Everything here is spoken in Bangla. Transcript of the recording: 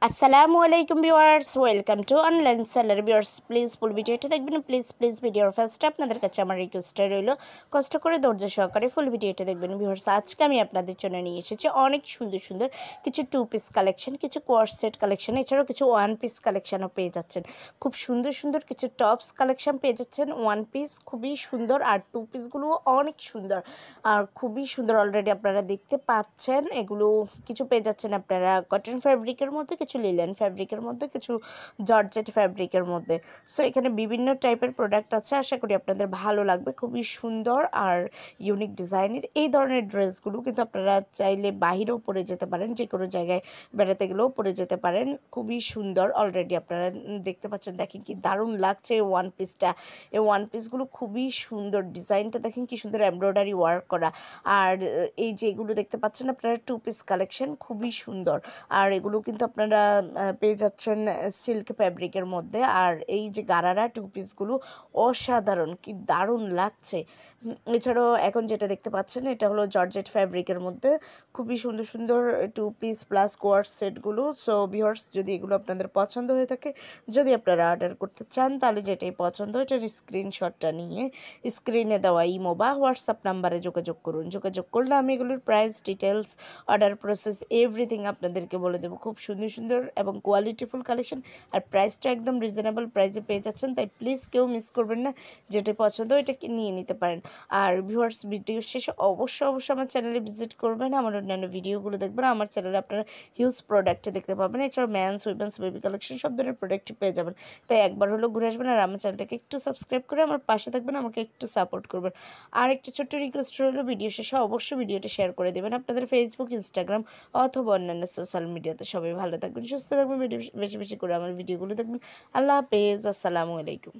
আসসালামু আলাইকুম viewers, welcome to online seller. Viewers please ফুল ভিডিওটা দেখবেন, প্লিজ ভিডিওর ফার্স্টে আপনাদের কাছে আমার রিকোয়েস্টটা রইল, কষ্ট করে ধৈর্য সহকারে ফুল ভিডিওটা দেখবেন। ভিউয়ার্স আজকে আমি আপনাদের জন্য নিয়ে এসেছি অনেক সুন্দর সুন্দর কিছু 2 পিস কালেকশন, কিছু কোয়ার্স সেট কালেকশন, এছাড়াও কিছু 1 পিস কালেকশনও পেয়ে যাচ্ছেন। খুব সুন্দর সুন্দর কিছু টপস কালেকশন পেয়ে যাচ্ছেন 1 পিস, খুবই সুন্দর। আর 2 পিসগুলো অনেক সুন্দর আর খুবই সুন্দর, অলরেডি আপনারা দেখতে পাচ্ছেন। এগুলো কিছু পেয়ে যাচ্ছেন আপনারা কটন ফ্যাব্রিকের মধ্যে, কিছু লিলেন ফ্যাব্রিকের মধ্যে, কিছু জর্জেট ফ্যাব্রিকের মধ্যে। সো এখানে বিভিন্ন টাইপের প্রোডাক্ট আছে, আশা করি আপনাদের ভালো লাগবে। খুবই সুন্দর আর ইউনিক ডিজাইনের এই ধরনের ড্রেসগুলো কিন্তু আপনারা চাইলে বাহিরেও পরে যেতে পারেন, যে কোনো জায়গায় বেড়াতে গেলেও পরে যেতে পারেন। খুবই সুন্দর, অলরেডি আপনারা দেখতে পাচ্ছেন। দেখেন কি দারুণ লাগছে এই 1 পিসটা। এই 1 পিসগুলো খুবই সুন্দর, ডিজাইনটা দেখেন কি সুন্দর, এমব্রয়ডারি ওয়ার্ক করা। আর এই যেগুলো দেখতে পাচ্ছেন আপনারা 2 পিস কালেকশন, খুবই সুন্দর। আর এগুলো কিন্তু আপনারা পেয়ে যাচ্ছেন সিল্ক ফ্যাব্রিকের মধ্যে। আর এই যে গারারা 2 পিসগুলো অসাধারণ, কি দারুণ লাগছে। এছাড়াও এখন যেটা দেখতে পাচ্ছেন এটা হলো জর্জেট ফ্যাব্রিকের মধ্যে, খুবই সুন্দর সুন্দর 2 পিস প্লাস কোয়ার্স সেটগুলো। সো ভিউয়ার্স যদি এগুলো আপনাদের পছন্দ হয়ে থাকে, যদি আপনারা অর্ডার করতে চান, তাহলে যেটাই পছন্দ এটার স্ক্রিনশটটা নিয়ে স্ক্রিনে দেওয়া ইমো বা হোয়াটসঅ্যাপ নাম্বারে যোগাযোগ করুন। যোগাযোগ করলে আমি এগুলোর price details, order process, everything আপনাদেরকে বলে দেবো। খুব সুন্দর সুন্দর এবং কোয়ালিটিফুল কালেকশন, আর প্রাইসটা একদম রিজনেবল প্রাইসে পেয়ে যাচ্ছেন। তাই প্লিজ কেউ মিস করবেন না, যেটা পছন্দ এটাকে নিয়ে নিতে পারেন। আর ভিউয়ার্স ভিডিও শেষে অবশ্যই আমার চ্যানেলে ভিজিট করবেন, আমার অন্যান্য ভিডিওগুলো দেখবেন। আমার চ্যানেলে আপনারা হিউজ প্রোডাক্ট দেখতে পাবেন, এছাড়াও ম্যানস, উইমেন্স, বেবি কালেকশন সব ধরনের প্রোডাক্টই পেয়ে যাবেন। তাই একবার হলো ঘুরে আসবেন, আর আমার চ্যানেলটাকে একটু সাবস্ক্রাইব করে আমার পাশে থাকবেন, আমাকে একটু সাপোর্ট করবেন। আর একটা ছোট্ট রিকোয়েস্ট হলো, ভিডিও শেষে অবশ্যই ভিডিওটা শেয়ার করে দেবেন আপনাদের ফেসবুক, ইনস্টাগ্রাম অথবা অন্যান্য সোশ্যাল মিডিয়াতে। সবাই ভালো থাকবেন, সুস্থ থাকবেন, বেশি বেশি করে আমার ভিডিওগুলো দেখবেন। আল্লাহ হাফেজ, আসসালামু আলাইকুম।